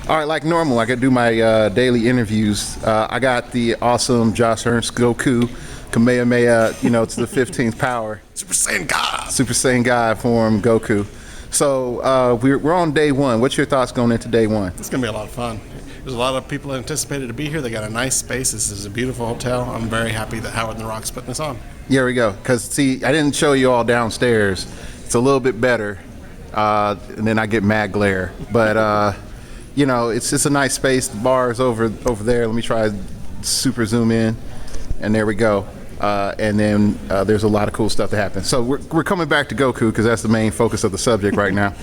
All right, like normal, I could do my daily interviews. I got the awesome Josh Ernst Goku, Kamehameha, to the 15th power. Super Saiyan God. Super Saiyan God form Goku. So we're on day one. What's your thoughts going into day one? It's going to be a lot of fun. There's a lot of people anticipated to be here. They got a nice space. This is a beautiful hotel. I'm very happy that Howard and the Rock's putting this on. Here we go. Because, see, I didn't show you all downstairs. It's a little bit better. And then I get mad glare. But, it's just a nice space. The bar is over there. Let me try super zoom in. And there we go. And then there's a lot of cool stuff that happens. So we're coming back to Goku because that's the main focus of the subject right now.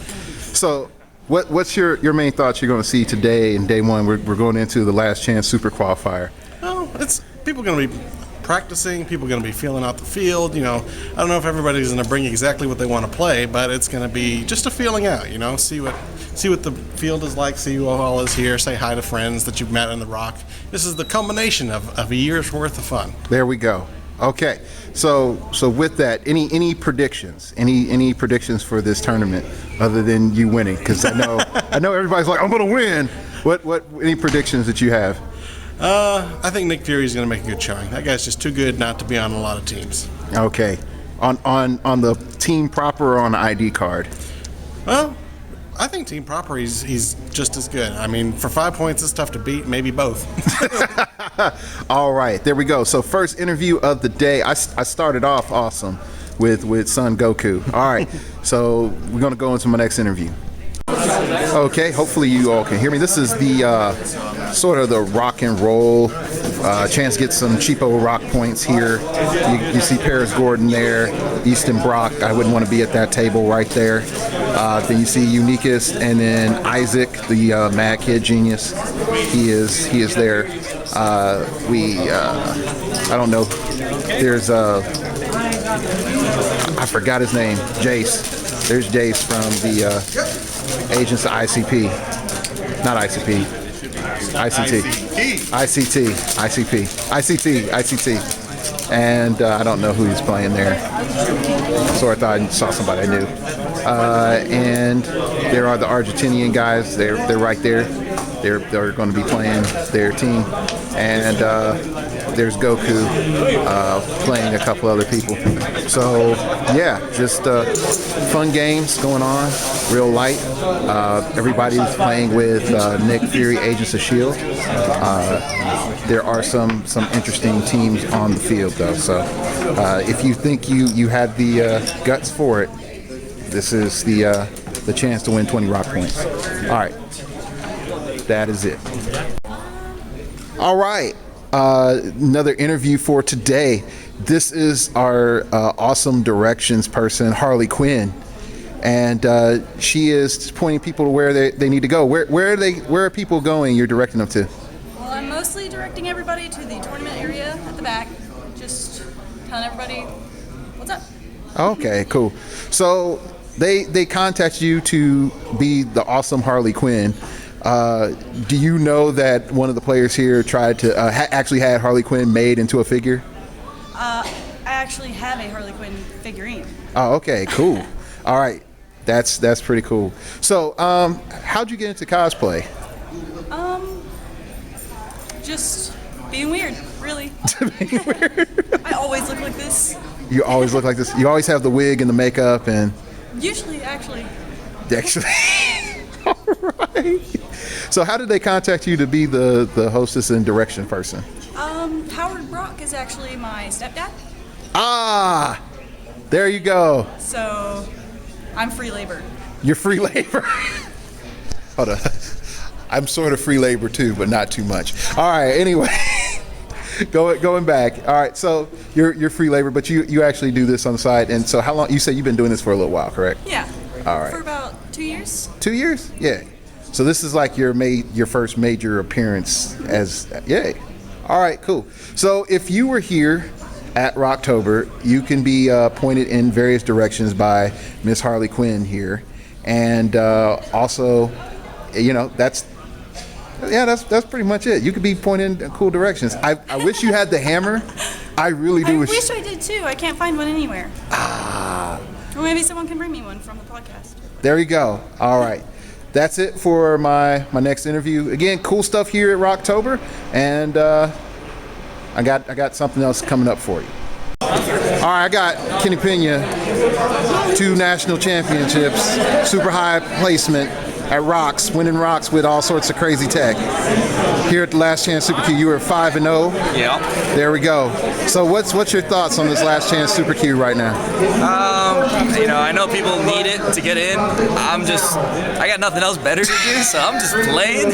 So what's your main thoughts you're going to see today in day one? We're going into the last chance super qualifier. Oh, it's people going to be practicing. People are going to be feeling out the field. I don't know if everybody's going to bring exactly what they want to play, but it's going to be just a feeling out. See what the field is like. See who all is here. Say hi to friends that you've met in the Rock. This is the culmination of a year's worth of fun. There we go. Okay, so with that, any predictions? Any predictions for this tournament other than you winning? Because I know everybody's like, I'm going to win. What any predictions that you have? I think Nick Fury is going to make a good showing. That guy's just too good not to be on a lot of teams. Okay, on the team proper or on the ID card? Well, I think team proper, he's just as good. I mean, for 5 points, it's tough to beat. Maybe both. All right, there we go. So first interview of the day. I started off awesome with Son Goku. All right, so we're going to go into my next interview. Okay, hopefully you all can hear me. This is the sort of the rock and roll chance to get some cheapo rock points here. You see Paris Gordon there, Easton Brock. I wouldn't want to be at that table right there. Then you see Uniquest, and then Isaac, the Mad Kid Genius. He is there. I don't know. There's I forgot his name. Jace. There's Jace from the Agents of ICP. Not ICP. ICT. And I don't know who he's playing there. So I thought I saw somebody I knew. And there are the Argentinian guys. They're right there. They're going to be playing their team. And there's Goku playing a couple other people. So yeah, just fun games going on, real light. Everybody's playing with Nick Fury, Agents of S.H.I.E.L.D. There are some interesting teams on the field though. So if you think you had the guts for it, this is the chance to win 20 rock points. All right, that is it. All right. Another interview for today. This is our awesome directions person, Harley Quinn, and she is pointing people to where they need to go. Where are people going? You're directing them to? Well, I'm mostly directing everybody to the tournament area at the back. Just telling everybody what's up. Okay, cool. So they contact you to be the awesome Harley Quinn. Do you know that one of the players here tried to actually had Harley Quinn made into a figure? I actually have a Harley Quinn figurine. Oh, okay, cool. All right, that's pretty cool. So, how'd you get into cosplay? Just being weird, really. Being weird. I always look like this. You always look like this. You always have the wig and the makeup and. Usually, actually. All right. So how did they contact you to be the hostess and direction person? Howard Brock is actually my stepdad. Ah, there you go. So I'm free labor. You're free labor. Hold on. I'm sort of free labor too, but not too much. All right, anyway. Going back. All right, so you're free labor, but you actually do this on the side. And so how long, you said you've been doing this for a little while, correct? Yeah. All right. For about 2 years. 2 years? Yeah. So this is like your first major appearance as, yay. All right, cool. So if you were here at ROCTOBER, you can be pointed in various directions by Miss Harley Quinn here. And also, that's pretty much it. You could be pointed in cool directions. I wish you had the hammer. I really do. I wish I did too. I can't find one anywhere. Ah. Or maybe someone can bring me one from the podcast. There you go. All right. that's it for my next interview. Again, cool stuff here at ROCTOBER, and I got something else coming up for you. All right, I got Kenny Pena, 2 national championships, super high placement at Rocks, winning Rocks with all sorts of crazy tech. Here at the Last Chance Super Q, you were 5-0. Yeah. There we go. So what's your thoughts on this Last Chance Super Q right now? You know, I know people need it to get in. I got nothing else better to do, so I'm just playing.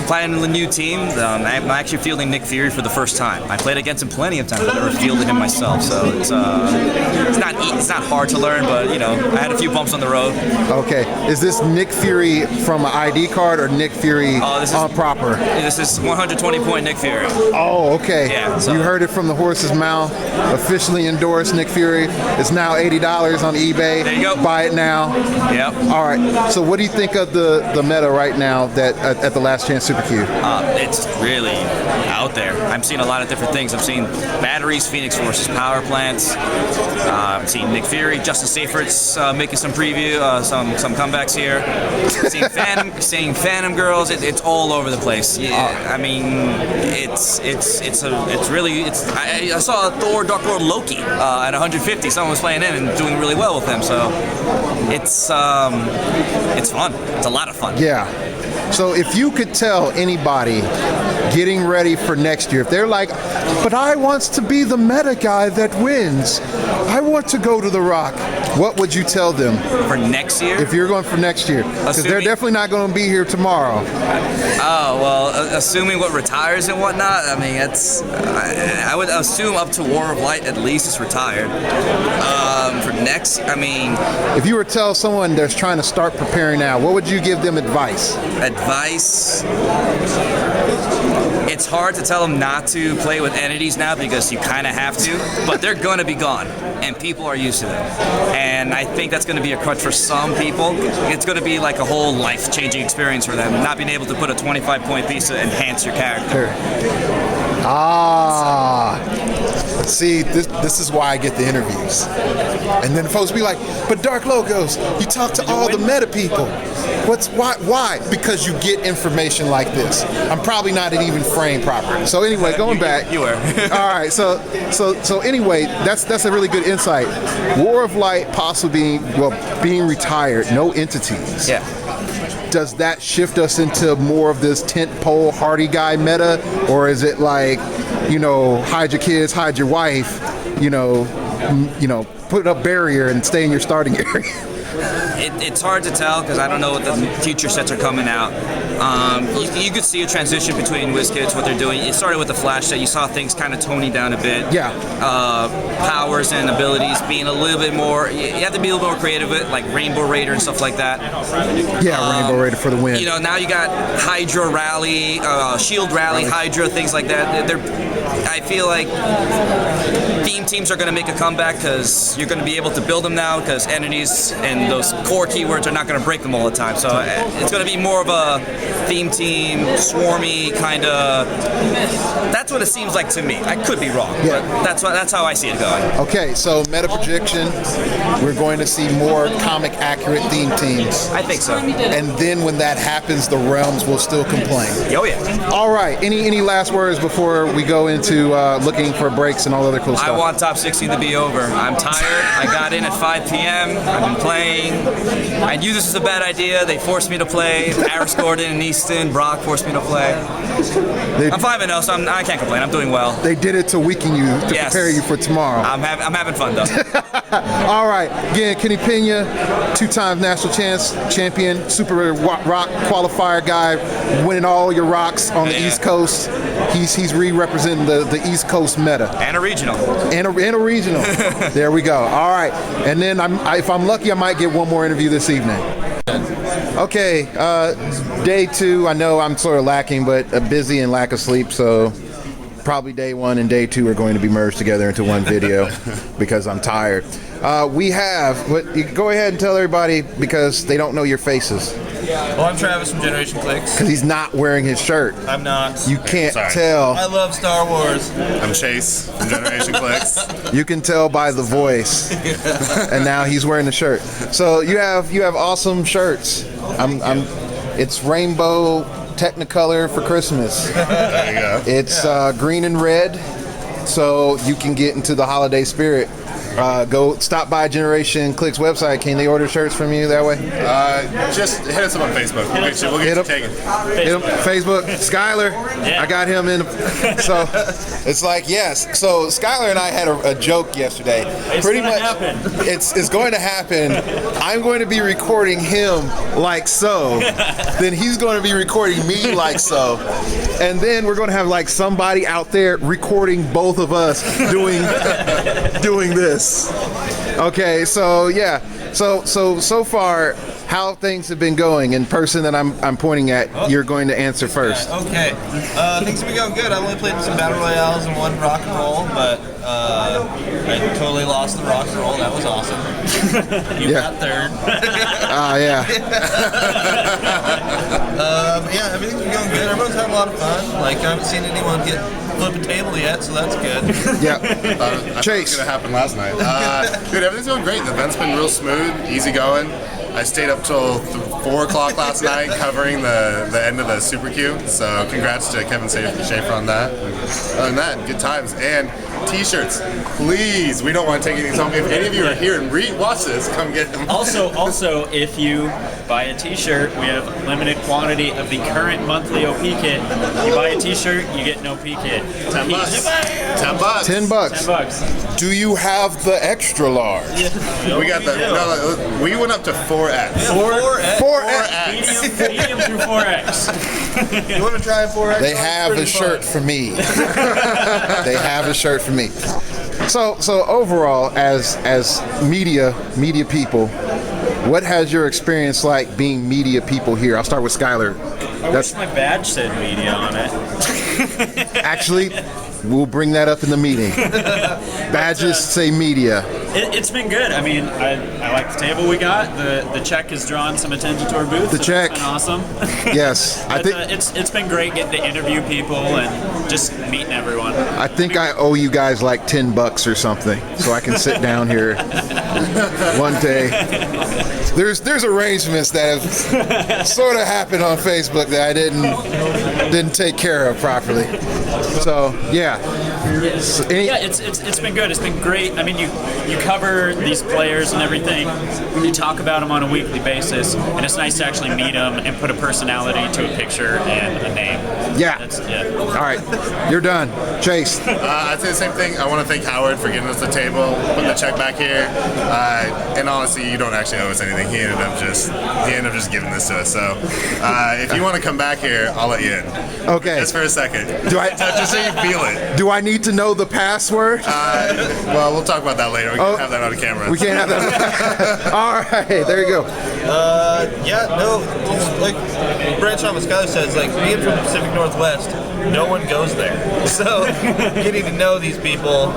Playing a new team. I'm actually fielding Nick Fury for the first time. I played against him plenty of times, but never fielded him myself. So it's not hard to learn, but you know, I had a few bumps on the road. Okay, is this Nick Fury from an ID card or Nick Fury proper? This is 120-point Nick Fury. Oh, okay. Yeah. So. You heard it from the horse's mouth. Officially endorsed Nick Fury. It's now $80 on eBay. There you go. Buy it now. Yep. All right. So what do you think of the meta right now that at the Last Chance Super Q? It's really out there. I'm seeing a lot of different things. I'm seeing batteries, Phoenix Forces, power plants. I'm seeing Nick Fury, Justin Seyfried's making some preview, some comebacks here. Seeing Phantom Girls. It's all over the place. Yeah, I mean, I saw Thor, Dark Lord, Loki at 150. Someone was playing in and doing really well with them. So it's fun. It's a lot of fun. Yeah. So if you could tell anybody getting ready for next year, if they're like, but I want to be the meta guy that wins, I want to go to the Rock, what would you tell them? For next year? If you're going for next year. Because they're definitely not going to be here tomorrow. Oh, well, assuming what retires and whatnot, I mean, I would assume up to War of Light at least is retired. For next, I mean... If you were to tell someone that's trying to start preparing now, what would you give them advice? Advice? It's hard to tell them not to play with entities now because you kind of have to, but they're going to be gone, and people are used to them. And I think that's going to be a crutch for some people. It's going to be like a whole life-changing experience for them, not being able to put a 25-point piece to enhance your character. See, this is why I get the interviews. And then folks be like, but Dark Logos, you talk to all the meta people. Why? Because you get information like this. I'm probably not even framed properly. So anyway, going back. You were. All right, so anyway, that's a really good insight. War of Light possibly being retired, no entities. Yeah. Does that shift us into more of this tentpole hardy guy meta, or is it like, you know, hide your kids, hide your wife, you know, put up barrier and stay in your starting area? It's hard to tell because I don't know what the future sets are coming out. You could see a transition between WizKids, what they're doing. It started with the Flash set. You saw things kind of toning down a bit. Yeah. Powers and abilities being a little bit more. You have to be a little more creative with it, like Rainbow Raider and stuff like that. Yeah, Rainbow Raider for the win. You know, now you got Hydra Rally, Shield Rally, Hydra, things like that. I feel like theme teams are going to make a comeback because you're going to be able to build them now because entities and those core keywords are not going to break them all the time. So it's going to be more of a theme team, swarmy kind of. That's what it seems like to me. I could be wrong, but that's how I see it going. Okay, so meta prediction, we're going to see more comic accurate theme teams. I think so. And then when that happens, the realms will still complain. Oh yeah. All right. Any last words before we go into looking for breaks and all other cool stuff? I want top 16 to be over. I'm tired. I got in at 5 p.m. I've been playing. I knew this was a bad idea. They forced me to play. Paris Gordon and Easton, Brock forced me to play. I'm 5-0, so I can't complain. I'm doing well. They did it to weaken you, to prepare you for tomorrow. I'm having fun, though. All right. Again, Kenny Pena, 2-time national champion, Super Rock qualifier guy, winning all your rocks on the East Coast. He's re-representing the East Coast meta. And a regional. And a regional. There we go. All right. And then if I'm lucky, I might get one more interview this evening. Okay, day 2. I know I'm sort of lacking, but busy and lack of sleep, so probably day 1 and day 2 are going to be merged together into one video because I'm tired. We have, go ahead and tell everybody because they don't know your faces. Well, I'm Travis from Generation Clicks. Because he's not wearing his shirt. I'm not. You can't tell. I love Star Wars. I'm Chase from Generation Clicks. You can tell by the voice. And now he's wearing the shirt. So you have awesome shirts. It's rainbow Technicolor for Christmas. There you go. It's green and red, so you can get into the holiday spirit. Go stop by Generation Clicks website. Can they order shirts from you that way? Just hit us up on Facebook. We'll get you taken. Hit him, Facebook. Skylar, I got him in. So it's like, yes. So Skylar and I had a joke yesterday. Pretty much, it's going to happen. I'm going to be recording him like so. Then he's going to be recording me like so. And then we're going to have like somebody out there recording both of us doing this. Okay, so yeah, so far, how things have been going. In person that I'm pointing at, you're going to answer first. Okay. Things have been going good. I've only played some battle royales and one rock and roll, but I totally lost the rock and roll. That was awesome. You got third. Yeah. But yeah, everything's been going good. Everyone's having a lot of fun. Like, I haven't seen anyone flip a table yet, so that's good. Yeah. I thought it was Chase. going to happen last night. Dude, everything's going great. The event's been real smooth, easy going. I stayed up till 4 o'clock last night covering the end of the Super Q. So congrats to Kevin Schaefer on that. Other than that, good times. And t-shirts, please. We don't want to take anything home. If any of you are here and watch this, come get them. Also, if you buy a t-shirt, we have limited quantity of the current monthly OP kit. You buy a t-shirt, you get an OP kit. $10. $10. $10. Do you have the extra large? We got the. No, we went up to 4X. 4X. Medium through 4X. You want to try 4X? They have a shirt for me. They have a shirt for me. So overall, as media people, what has your experience like being media people here? I'll start with Skylar. I wish my badge said media on it. Actually, we'll bring that up in the meeting. Badges say media. It's been good. I mean, I like the table we got. The check has drawn some attention to our booth. The so check. It's been awesome. Yes, I think it's been great getting to interview people and just meeting everyone. I think I owe you guys like $10 or something, so I can sit down here one day. There's arrangements that have sort of happened on Facebook that I didn't take care of properly. So yeah. Yeah, it's been good. It's been great. I mean, you cover these players and everything. You talk about them on a weekly basis, and it's nice to actually meet them and put a personality to a picture and a name. Yeah. All right, you're done. Chase. I'd say the same thing. I want to thank Howard for getting us the table, putting the check back here. And honestly, you don't actually owe us anything. He ended up just giving this to us. So if you want to come back here, I'll let you in. Okay. Just for a second. Just so you feel it. Do I need to know the password? Well, we'll talk about that later. We can't have that on camera. We can't have that. All right, there you go. Just like branch off what Skylar says, like being from the Pacific Northwest, no one goes there. So getting to know these people,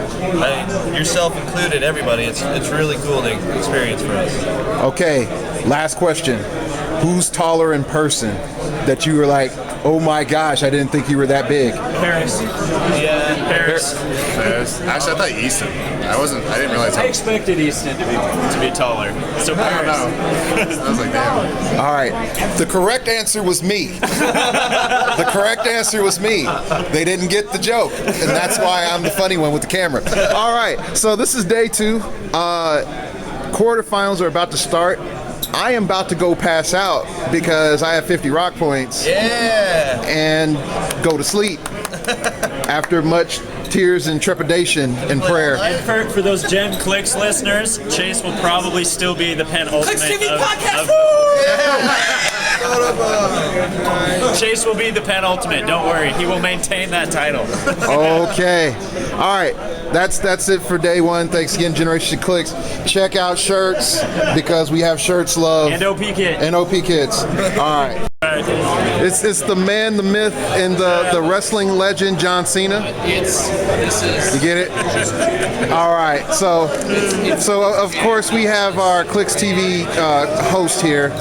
yourself included, everybody, it's really cool to experience for us. Okay, last question. Who's taller in person that you were like, oh my gosh, I didn't think you were that big? Paris. Yeah, Paris. Actually, I thought Easton. I didn't realize. I expected Easton to be taller. So Paris. I was like, damn. All right. The correct answer was me. The correct answer was me. They didn't get the joke, and that's why I'm the funny one with the camera. All right. So this is day 2. Quarterfinals are about to start. I am about to go pass out because I have 50 rock points. Yeah. And go to sleep after much tears and trepidation and prayer. And for those Gen Clicks listeners, Chase will probably still be the penultimate Chase will be the penultimate. Don't worry, he will maintain that title. Okay. All right. That's it for day 1. Thanks again, Generation Clicks. Check out shirts because we have shirts love And OP kit. and OP kits. All right. It's the man, the myth, and the wrestling legend John Cena. You get it? All right. So of course we have our Clicks TV host here.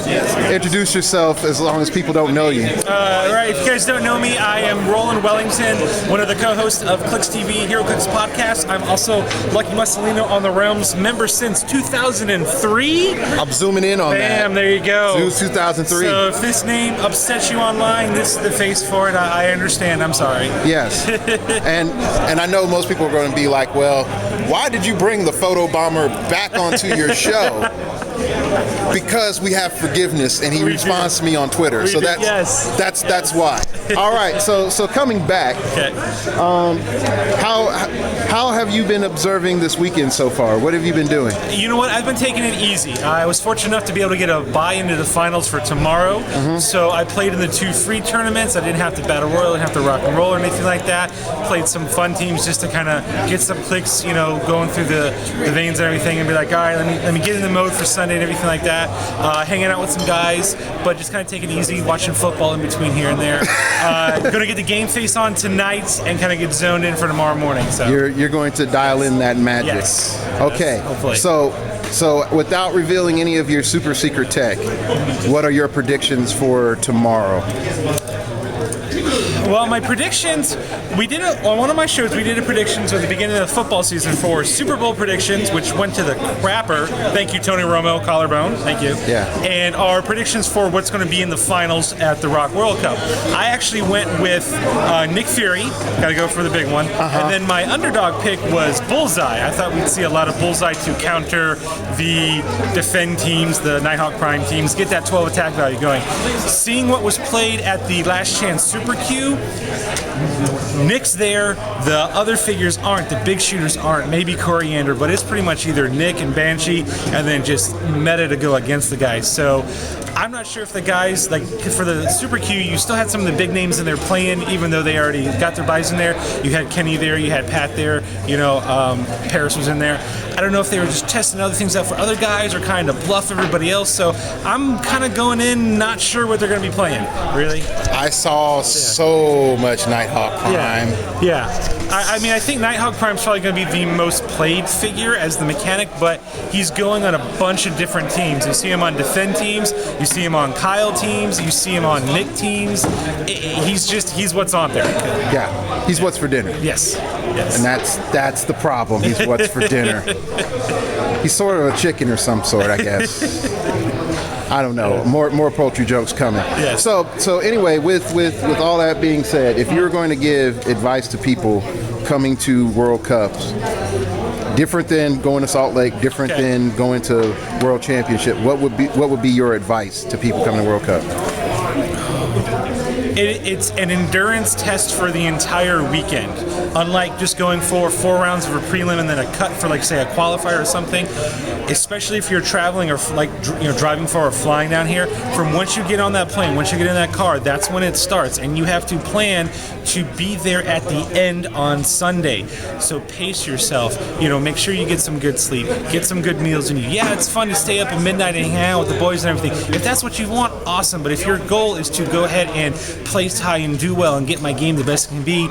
Introduce yourself, as long as people don't know you. Right. If you guys don't know me, I am Roland Wellington, one of the co-hosts of Clicks TV, HeroClix podcast. I'm also Lucky Mussolino on the Realms, member since 2003. I'm zooming in on that. Bam, there you go. 2003. So if this name upsets you online, this is the face for it. I understand. I'm sorry. Yes. and I know most people are going to be like, well, why did you bring the photo bomber back onto your show? Because we have forgiveness, and he responds to me on Twitter. So that's why. All right. So coming back, how have you been observing this weekend so far? What have you been doing? You know what? I've been taking it easy. I was fortunate enough to be able to get a buy into the finals for tomorrow. So I played in the 2 free tournaments. I didn't have to battle royal, I didn't have to rock and roll or anything like that. Played some fun teams just to kind of get some clicks, going through the veins and everything, and be like, all right, let me get in the mode for Sunday and everything like that. Hanging out with some guys, but just kind of taking it easy, watching football in between here and there. Going to get the game face on tonight and kind of get zoned in for tomorrow morning. So you're going to dial in that magic. Yes. Okay. Yes, hopefully. So without revealing any of your super secret tech, what are your predictions for tomorrow? Well, my predictions, we did on one of my shows, we did a predictions at the beginning of the football season for Super Bowl predictions, which went to the crapper. Thank you, Tony Romo, collarbone. Thank you. Yeah. And our predictions for what's going to be in the finals at the Rock World Cup. I actually went with Nick Fury. Got to go for the big one. And then my underdog pick was Bullseye. I thought we'd see a lot of Bullseye to counter the defend teams, the Nighthawk Prime teams, get that 12 attack value going. Seeing what was played at the Last Chance Super Q, Nick's there, the other figures aren't, the big shooters aren't, maybe Coriander, but it's pretty much either Nick and Banshee and then just meta to go against the guys. So I'm not sure if the guys, like for the Super Q, you still had some of the big names in there playing, even though they already got their buys in there. You had Kenny there, you had Pat there, Paris was in there. I don't know if they were just testing other things out for other guys or kind of bluff everybody else. So I'm kind of going in, not sure what they're going to be playing, really. I saw so much Nighthawk Prime. Yeah. I mean, I think Nighthawk Prime's probably going to be the most played figure as the mechanic, but he's going on a bunch of different teams. You see him on defend teams, you see him on Kyle teams, you see him on Nick teams. He's what's on there. Yeah, he's what's for dinner. Yes. And that's the problem. He's what's for dinner. He's sort of a chicken or some sort, I guess. I don't know. More poultry jokes coming. Yes. So anyway, with all that being said, if you were going to give advice to people coming to World Cups, different than going to Salt Lake, different than going to World Championship, what would be your advice to people coming to World Cup? It's an endurance test for the entire weekend. Unlike just going for 4 rounds of a prelim and then a cut for, like, say, a qualifier or something, especially if you're traveling or driving for or flying down here, from once you get on that plane, once you get in that car, that's when it starts, and you have to plan to be there at the end on Sunday. So pace yourself, make sure you get some good sleep, get some good meals in you. Yeah, it's fun to stay up at midnight and hang out with the boys and everything. If that's what you want, awesome, but if your goal is to go ahead and place high and do well and get my game the best it can be,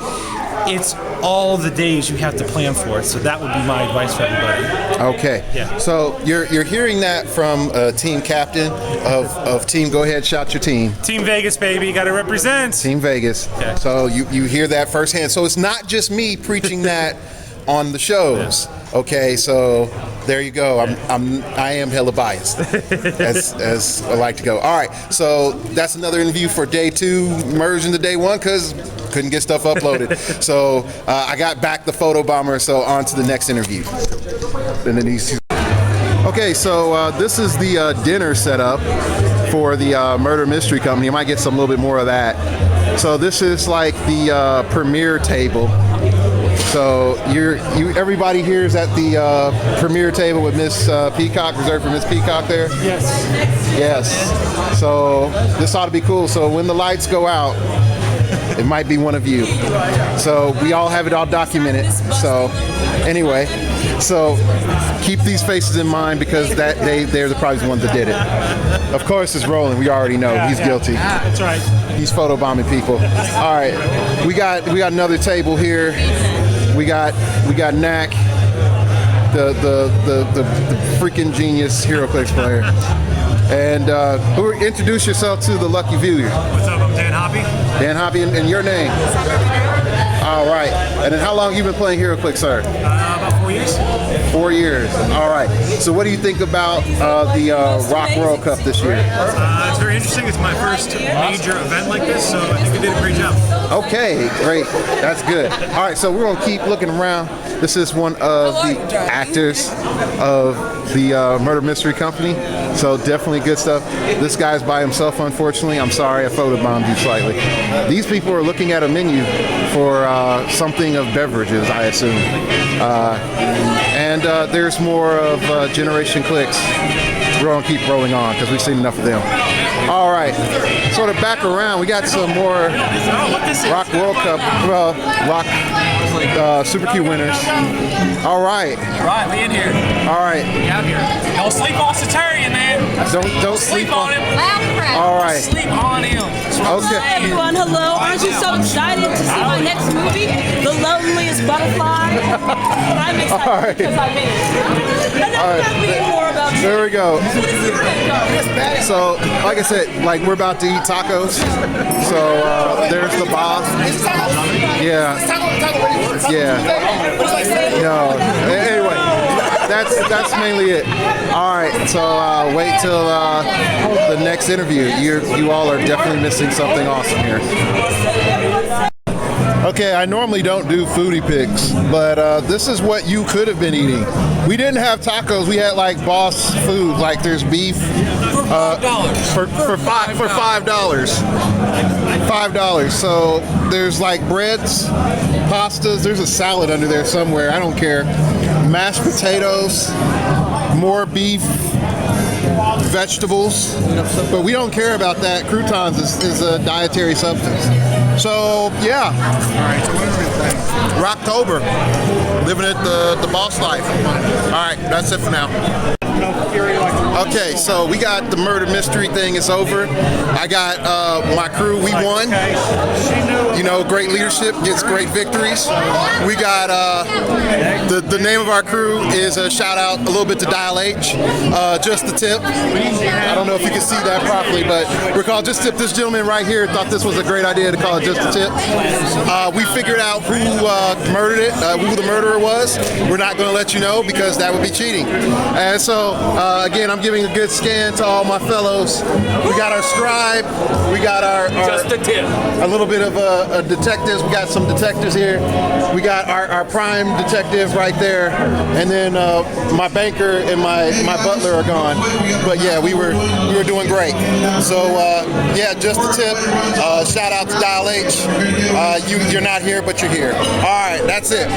it's all the days you have to plan for it. So that would be my advice for everybody. Okay. Yeah. So you're hearing that from a team captain of Team. Go ahead, shout your team. Team Vegas, baby, got to represent. Team Vegas. Okay. So you hear that firsthand. So it's not just me preaching that on the shows. Okay. So there you go. I am hella biased, as I like to go. All right. So that's another interview for day 2, merged into day 1 because couldn't get stuff uploaded. So I got back the photo bomber. So on to the next interview. And then okay. So this is the dinner setup for the Murder Mystery Company. I might get some little bit more of that. So this is like the premiere table. So everybody here is at the premiere table with Miss Peacock, reserved for Miss Peacock there? Yes. Yes. So this ought to be cool. So when the lights go out, It might be one of you. So we all have it all documented. So anyway, so keep these faces in mind because they're probably the ones that did it. Of course, it's Roland. We already know he's guilty. That's right. He's photobombing people. All right, we got another table here. We got Knack, the freaking genius heroclix player. And introduce yourself to the lucky viewer. What's up? I'm Dan Hoppy. Dan Hoppy, and your name? All right. And then how long have you been playing heroclix, sir? About 4 years. 4 years. All right. So what do you think about the Rock World Cup this year? It's very interesting. It's my first major event like this, so I think we did a great job. Okay, great. That's good. All right, so we're going to keep looking around. This is one of the actors of the Murder Mystery Company, so definitely good stuff. This guy's by himself, unfortunately. I'm sorry, I photobombed you slightly. These people are looking at a menu for something of beverages, I assume. And there's more of Generation Clicks. We're going to keep rolling on because we've seen enough of them. All right, sort of back around, we got some more Rock World Cup, Rock Super Q winners. All right. Right, we in here. All right. We out here. Don't sleep on Satarian, man. Don't sleep on him. All right. Sleep on him. Okay. Hi everyone, hello. Aren't you so excited to see my next movie, The Loneliest Butterfly? I'm excited Right. because I made it. And I'm happy more about There we go. So, like I said, we're about to eat tacos. So there's the boss. Yeah. No. Anyway, that's mainly it. All right. So wait till the next interview. You all are definitely missing something awesome here. Okay, I normally don't do foodie picks, but this is what you could have been eating. We didn't have tacos. We had boss food. There's beef for $5. For $5. So there's breads, pastas. There's a salad under there somewhere. I don't care. Mashed potatoes, more beef, vegetables, but we don't care about that. Croutons is a dietary substance. So yeah. All right. So what is it then? ROCTOBER, living it the boss life. All right, that's it for now. Okay, so we got the murder mystery thing is over. I got my crew. We won. Great leadership gets great victories. We got the name of our crew is a shout out a little bit to Dial H. Just the tip. I don't know if you can see that properly, but we're called Just Tip. This gentleman right here thought this was a great idea to call it Just the Tip. We figured out who murdered it, who the murderer was. We're not going to let you know because that would be cheating. And so again, I'm giving a good scan to all my fellows. We got our scribe. We got our Just the tip. a little bit of detectives. We got some detectives here. We got our prime detective right there, and then my banker and my butler are gone. But yeah, we were doing great. So yeah, just the tip. Shout out to Dial H. You're not here, but you're here. All right, that's it.